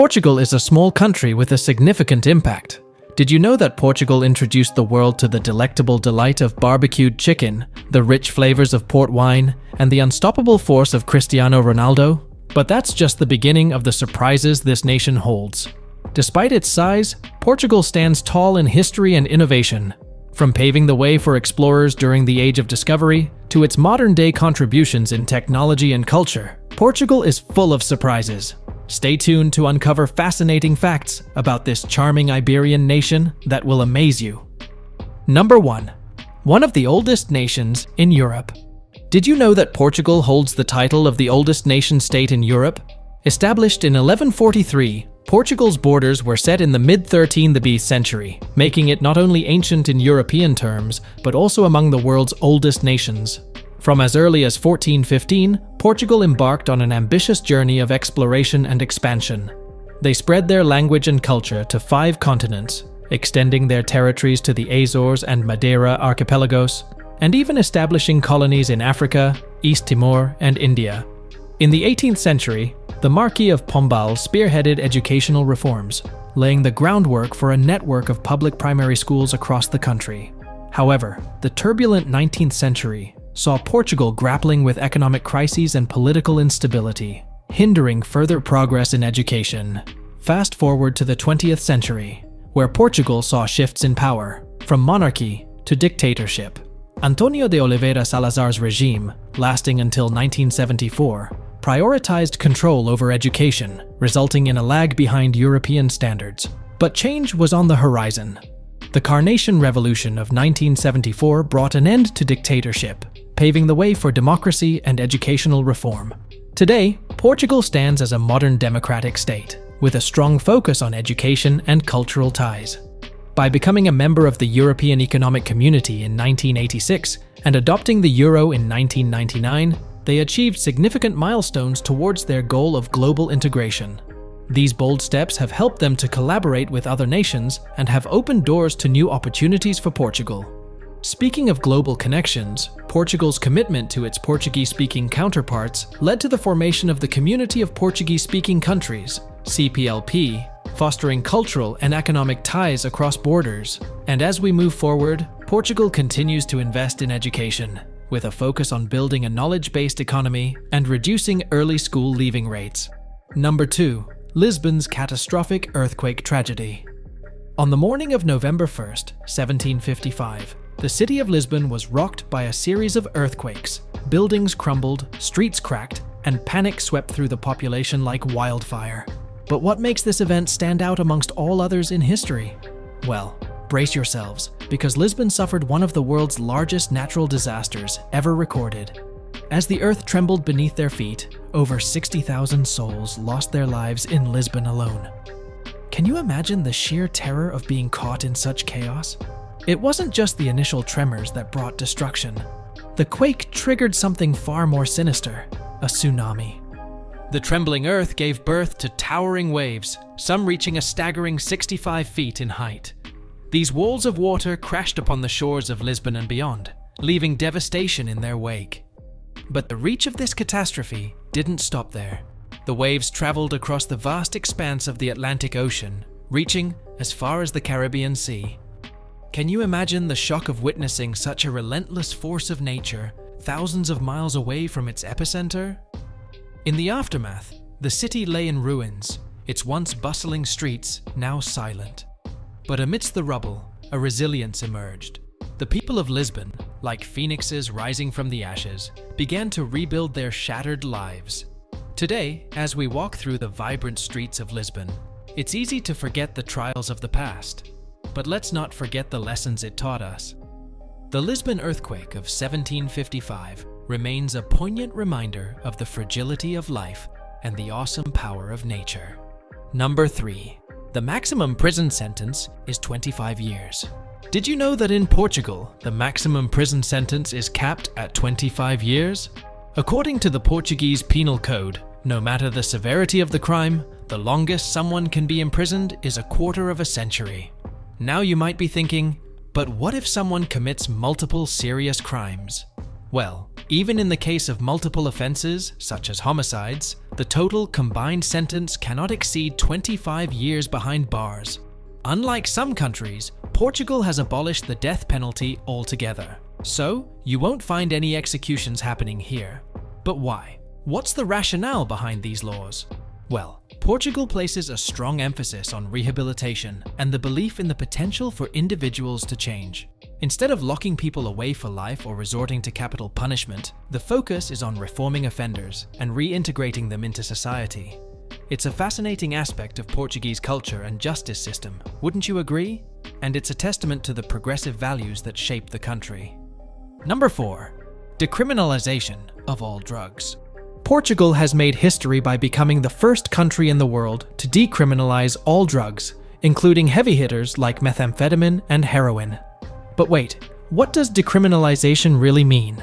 Portugal is a small country with a significant impact. Did you know that Portugal introduced the world to the delectable delight of barbecued chicken, the rich flavors of port wine, and the unstoppable force of Cristiano Ronaldo? But that's just the beginning of the surprises this nation holds. Despite its size, Portugal stands tall in history and innovation. From paving the way for explorers during the Age of Discovery to its modern-day contributions in technology and culture, Portugal is full of surprises. Stay tuned to uncover fascinating facts about this charming Iberian nation that will amaze you. Number 1. One of the oldest nations in Europe. Did you know that Portugal holds the title of the oldest nation-state in Europe? Established in 1143, Portugal's borders were set in the mid-13th century, making it not only ancient in European terms, but also among the world's oldest nations. From as early as 1415, Portugal embarked on an ambitious journey of exploration and expansion. They spread their language and culture to 5 continents, extending their territories to the Azores and Madeira archipelagos, and even establishing colonies in Africa, East Timor, and India. In the 18th century, the Marquis of Pombal spearheaded educational reforms, laying the groundwork for a network of public primary schools across the country. However, the turbulent 19th century saw Portugal grappling with economic crises and political instability, hindering further progress in education. Fast forward to the 20th century, where Portugal saw shifts in power, from monarchy to dictatorship. António de Oliveira Salazar's regime, lasting until 1974, prioritized control over education, resulting in a lag behind European standards. But change was on the horizon. The Carnation Revolution of 1974 brought an end to dictatorship, paving the way for democracy and educational reform. Today, Portugal stands as a modern democratic state, with a strong focus on education and cultural ties. By becoming a member of the European Economic Community in 1986 and adopting the euro in 1999, they achieved significant milestones towards their goal of global integration. These bold steps have helped them to collaborate with other nations and have opened doors to new opportunities for Portugal. Speaking of global connections, Portugal's commitment to its Portuguese-speaking counterparts led to the formation of the Community of Portuguese-Speaking Countries, CPLP, fostering cultural and economic ties across borders. And as we move forward, Portugal continues to invest in education, with a focus on building a knowledge-based economy and reducing early school leaving rates. Number 2. Lisbon's catastrophic earthquake tragedy. On the morning of November 1st, 1755, the city of Lisbon was rocked by a series of earthquakes. Buildings crumbled, streets cracked, and panic swept through the population like wildfire. But what makes this event stand out amongst all others in history? Well, brace yourselves, because Lisbon suffered one of the world's largest natural disasters ever recorded. As the earth trembled beneath their feet, over 60,000 souls lost their lives in Lisbon alone. Can you imagine the sheer terror of being caught in such chaos? It wasn't just the initial tremors that brought destruction. The quake triggered something far more sinister, a tsunami. The trembling earth gave birth to towering waves, some reaching a staggering 65 feet in height. These walls of water crashed upon the shores of Lisbon and beyond, leaving devastation in their wake. But the reach of this catastrophe didn't stop there. The waves traveled across the vast expanse of the Atlantic Ocean, reaching as far as the Caribbean Sea. Can you imagine the shock of witnessing such a relentless force of nature thousands of miles away from its epicenter? In the aftermath, the city lay in ruins, its once bustling streets now silent. But amidst the rubble, a resilience emerged. The people of Lisbon, like phoenixes rising from the ashes, began to rebuild their shattered lives. Today, as we walk through the vibrant streets of Lisbon, it's easy to forget the trials of the past. But let's not forget the lessons it taught us. The Lisbon earthquake of 1755 remains a poignant reminder of the fragility of life and the awesome power of nature. Number 3. The maximum prison sentence is 25 years. Did you know that in Portugal, the maximum prison sentence is capped at 25 years? According to the Portuguese Penal Code, no matter the severity of the crime, the longest someone can be imprisoned is a quarter of a century. Now you might be thinking, but what if someone commits multiple serious crimes? Well, Even in the case of multiple offenses, such as homicides, the total combined sentence cannot exceed 25 years behind bars. Unlike some countries, Portugal has abolished the death penalty altogether. So, you won't find any executions happening here. But why? What's the rationale behind these laws? Well, Portugal places a strong emphasis on rehabilitation and the belief in the potential for individuals to change. Instead of locking people away for life or resorting to capital punishment, the focus is on reforming offenders and reintegrating them into society. It's a fascinating aspect of Portuguese culture and justice system, wouldn't you agree? And it's a testament to the progressive values that shape the country. Number 4. Decriminalization of all drugs. Portugal has made history by becoming the first country in the world to decriminalize all drugs, including heavy hitters like methamphetamine and heroin. But wait, what does decriminalization really mean?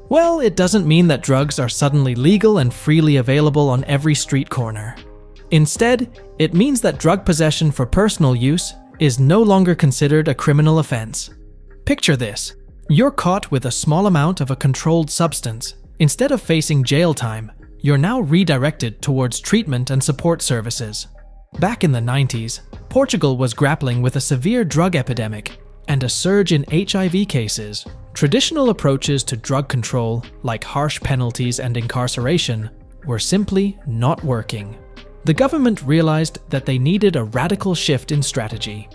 Well, it doesn't mean that drugs are suddenly legal and freely available on every street corner. Instead, it means that drug possession for personal use is no longer considered a criminal offense. Picture this. You're caught with a small amount of a controlled substance. Instead of facing jail time, you're now redirected towards treatment and support services. Back in the 90s, Portugal was grappling with a severe drug epidemic and a surge in HIV cases. Traditional approaches to drug control, like harsh penalties and incarceration, were simply not working. The government realized that they needed a radical shift in strategy.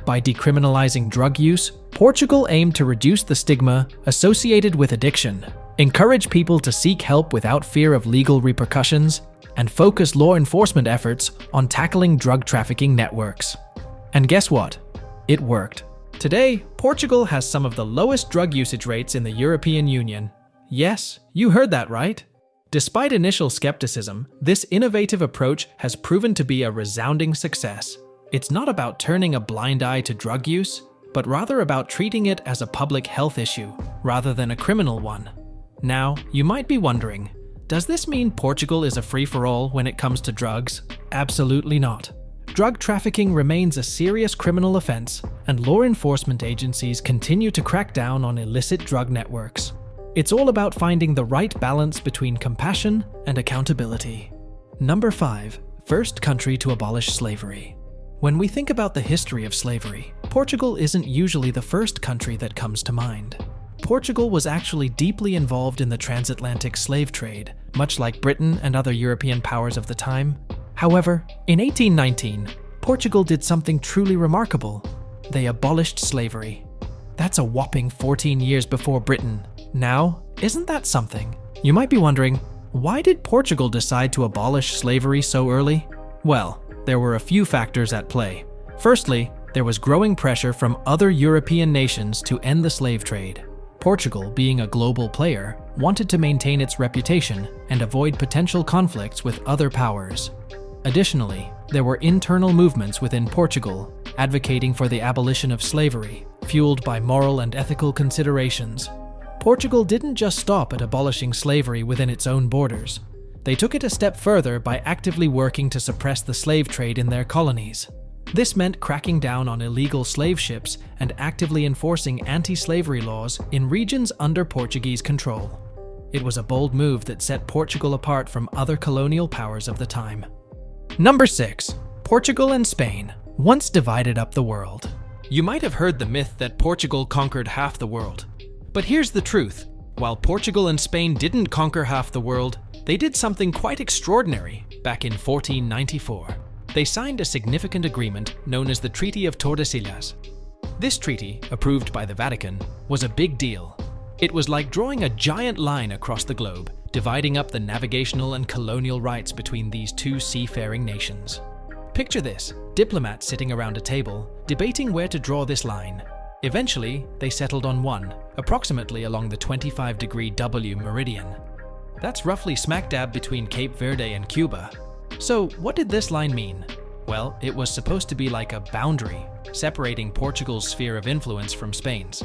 By decriminalizing drug use, Portugal aimed to reduce the stigma associated with addiction, encourage people to seek help without fear of legal repercussions, and focus law enforcement efforts on tackling drug trafficking networks. And guess what? It worked. Today, Portugal has some of the lowest drug usage rates in the European Union. Yes, you heard that right. Despite initial skepticism, this innovative approach has proven to be a resounding success. It's not about turning a blind eye to drug use, but rather about treating it as a public health issue, rather than a criminal one. Now, you might be wondering, does this mean Portugal is a free-for-all when it comes to drugs? Absolutely not. Drug trafficking remains a serious criminal offense, and law enforcement agencies continue to crack down on illicit drug networks. It's all about finding the right balance between compassion and accountability. Number 5. First country to abolish slavery. When we think about the history of slavery, Portugal isn't usually the first country that comes to mind. Portugal was actually deeply involved in the transatlantic slave trade, much like Britain and other European powers of the time. However, in 1819, Portugal did something truly remarkable. They abolished slavery. That's a whopping 14 years before Britain. Now, isn't that something? You might be wondering, why did Portugal decide to abolish slavery so early? Well, there were a few factors at play. Firstly, there was growing pressure from other European nations to end the slave trade. Portugal, being a global player, wanted to maintain its reputation and avoid potential conflicts with other powers. Additionally, there were internal movements within Portugal advocating for the abolition of slavery, fueled by moral and ethical considerations. Portugal didn't just stop at abolishing slavery within its own borders. They took it a step further by actively working to suppress the slave trade in their colonies. This meant cracking down on illegal slave ships and actively enforcing anti-slavery laws in regions under Portuguese control. It was a bold move that set Portugal apart from other colonial powers of the time. Number 6. Portugal and Spain once divided up the world. You might have heard the myth that Portugal conquered half the world. But here's the truth. While Portugal and Spain didn't conquer half the world, they did something quite extraordinary back in 1494. They signed a significant agreement known as the Treaty of Tordesillas. This treaty, approved by the Vatican, was a big deal. It was like drawing a giant line across the globe, dividing up the navigational and colonial rights between these two seafaring nations. Picture this, diplomats sitting around a table, debating where to draw this line. Eventually, they settled on one, approximately along the 25-degree W meridian. That's roughly smack dab between Cape Verde and Cuba. So, what did this line mean? Well, it was supposed to be like a boundary, separating Portugal's sphere of influence from Spain's.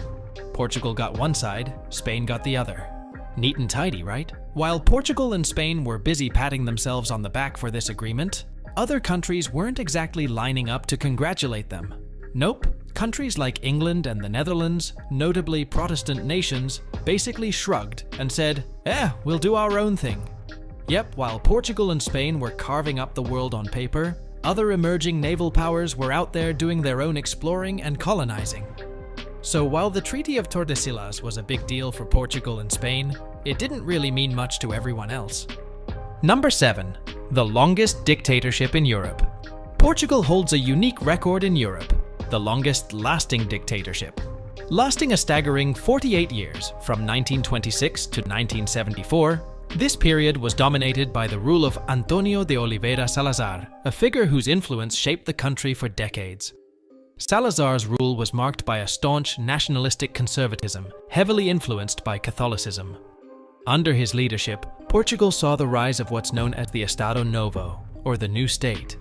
Portugal got one side, Spain got the other. Neat and tidy, right? While Portugal and Spain were busy patting themselves on the back for this agreement, other countries weren't exactly lining up to congratulate them. Nope, countries like England and the Netherlands, notably Protestant nations, basically shrugged and said, we'll do our own thing. Yep, while Portugal and Spain were carving up the world on paper, other emerging naval powers were out there doing their own exploring and colonizing. So while the Treaty of Tordesillas was a big deal for Portugal and Spain, it didn't really mean much to everyone else. Number 7. The longest dictatorship in Europe. Portugal holds a unique record in Europe, the longest lasting dictatorship. Lasting a staggering 48 years, from 1926 to 1974, this period was dominated by the rule of Antonio de Oliveira Salazar, a figure whose influence shaped the country for decades. Salazar's rule was marked by a staunch nationalistic conservatism, heavily influenced by Catholicism. Under his leadership, Portugal saw the rise of what's known as the Estado Novo, or the new state.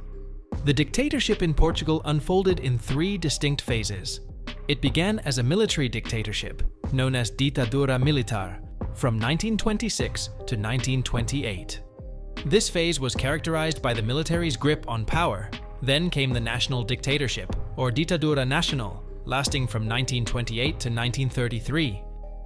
The dictatorship in Portugal unfolded in 3 distinct phases. It began as a military dictatorship, known as Ditadura Militar, from 1926 to 1928. This phase was characterized by the military's grip on power. Then came the national dictatorship, or Ditadura Nacional, lasting from 1928 to 1933.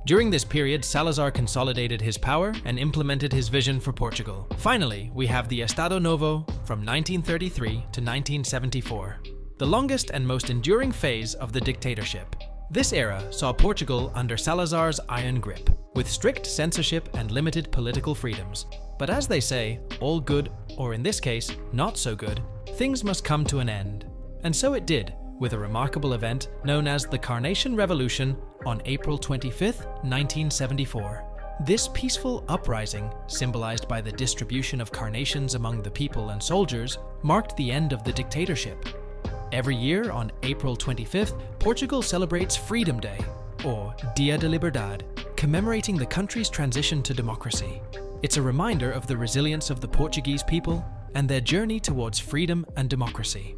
During this period, Salazar consolidated his power and implemented his vision for Portugal. Finally, we have the Estado Novo from 1933 to 1974, the longest and most enduring phase of the dictatorship. This era saw Portugal under Salazar's iron grip, with strict censorship and limited political freedoms. But as they say, all good, or in this case, not so good, things must come to an end. And so it did, with a remarkable event known as the Carnation Revolution on April 25, 1974. This peaceful uprising, symbolized by the distribution of carnations among the people and soldiers, marked the end of the dictatorship. Every year on April 25th, Portugal celebrates Freedom Day, or Dia de Liberdade, commemorating the country's transition to democracy. It's a reminder of the resilience of the Portuguese people and their journey towards freedom and democracy.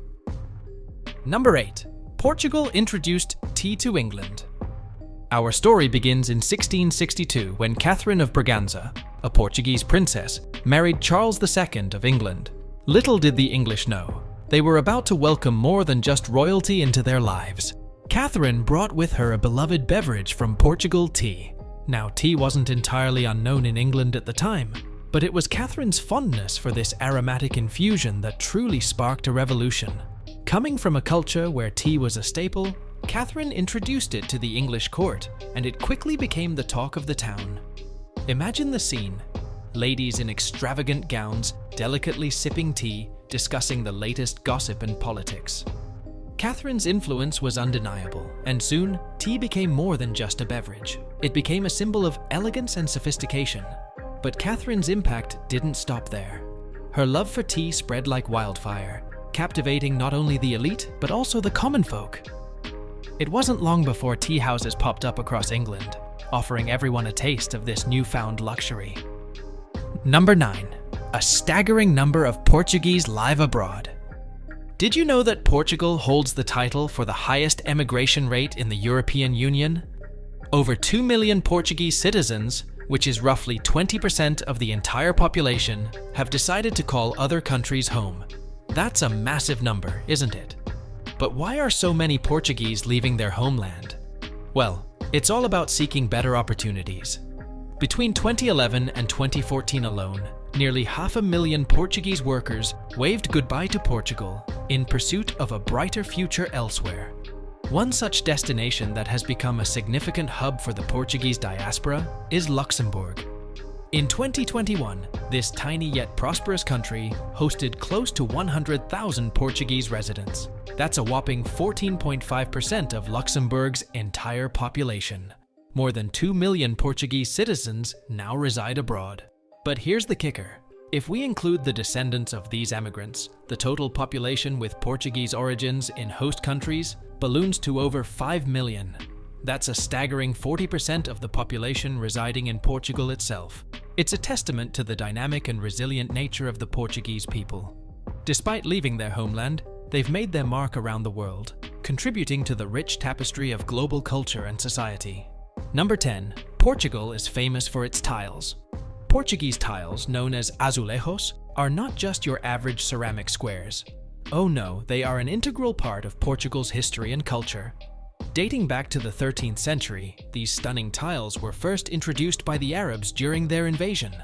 Number 8. Portugal introduced tea to England. Our story begins in 1662 when Catherine of Braganza, a Portuguese princess, married Charles II of England. Little did the English know, they were about to welcome more than just royalty into their lives. Catherine brought with her a beloved beverage from Portugal, tea. Now, tea wasn't entirely unknown in England at the time, but it was Catherine's fondness for this aromatic infusion that truly sparked a revolution. Coming from a culture where tea was a staple, Catherine introduced it to the English court, and it quickly became the talk of the town. Imagine the scene. Ladies in extravagant gowns, delicately sipping tea, discussing the latest gossip and politics. Catherine's influence was undeniable, and soon, tea became more than just a beverage. It became a symbol of elegance and sophistication. But Catherine's impact didn't stop there. Her love for tea spread like wildfire, captivating not only the elite, but also the common folk. It wasn't long before tea houses popped up across England, offering everyone a taste of this newfound luxury. Number 9. A staggering number of Portuguese live abroad. Did you know that Portugal holds the title for the highest emigration rate in the European Union? Over 2 million Portuguese citizens, which is roughly 20% of the entire population, have decided to call other countries home. That's a massive number, isn't it? But why are so many Portuguese leaving their homeland? Well, it's all about seeking better opportunities. Between 2011 and 2014 alone, nearly 500,000 Portuguese workers waved goodbye to Portugal in pursuit of a brighter future elsewhere. One such destination that has become a significant hub for the Portuguese diaspora is Luxembourg. In 2021, this tiny yet prosperous country hosted close to 100,000 Portuguese residents. That's a whopping 14.5% of Luxembourg's entire population. More than 2 million Portuguese citizens now reside abroad. But here's the kicker. If we include the descendants of these emigrants, the total population with Portuguese origins in host countries balloons to over 5 million. That's a staggering 40% of the population residing in Portugal itself. It's a testament to the dynamic and resilient nature of the Portuguese people. Despite leaving their homeland, they've made their mark around the world, contributing to the rich tapestry of global culture and society. Number 10. Portugal is famous for its tiles. Portuguese tiles, known as azulejos, are not just your average ceramic squares. Oh no, they are an integral part of Portugal's history and culture. Dating back to the 13th century, these stunning tiles were first introduced by the Arabs during their invasion.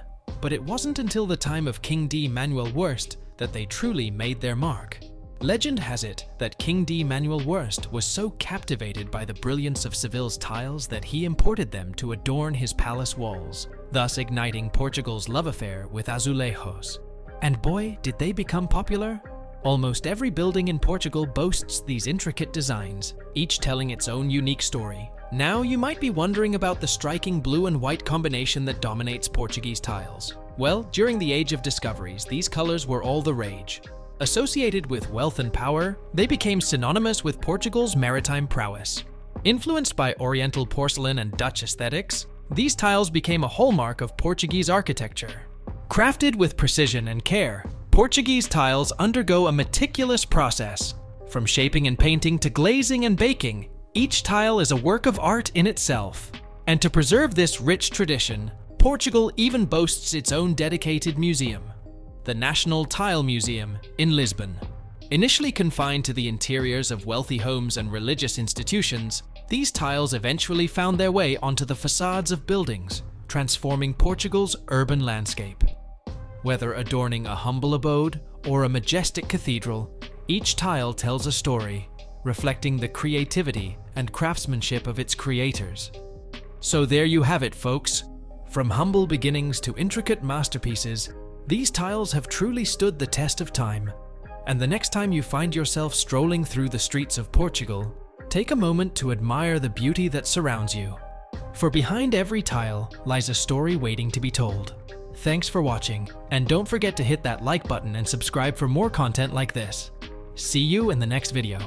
But it wasn't until the time of King D. Manuel Worst that they truly made their mark. Legend has it that King D. Manuel Worst was so captivated by the brilliance of Seville's tiles that he imported them to adorn his palace walls, thus igniting Portugal's love affair with azulejos. And boy, did they become popular! Almost every building in Portugal boasts these intricate designs, each telling its own unique story. Now you might be wondering about the striking blue and white combination that dominates Portuguese tiles. Well, during the Age of Discoveries, these colors were all the rage. Associated with wealth and power, they became synonymous with Portugal's maritime prowess. Influenced by Oriental porcelain and Dutch aesthetics, these tiles became a hallmark of Portuguese architecture. Crafted with precision and care, Portuguese tiles undergo a meticulous process. From shaping and painting to glazing and baking, each tile is a work of art in itself. And to preserve this rich tradition, Portugal even boasts its own dedicated museum, the National Tile Museum in Lisbon. Initially confined to the interiors of wealthy homes and religious institutions, these tiles eventually found their way onto the facades of buildings, transforming Portugal's urban landscape. Whether adorning a humble abode or a majestic cathedral, each tile tells a story, reflecting the creativity and craftsmanship of its creators. So there you have it, folks. From humble beginnings to intricate masterpieces, these tiles have truly stood the test of time. And the next time you find yourself strolling through the streets of Portugal, take a moment to admire the beauty that surrounds you. For behind every tile lies a story waiting to be told. Thanks for watching, and don't forget to hit that like button and subscribe for more content like this. See you in the next video.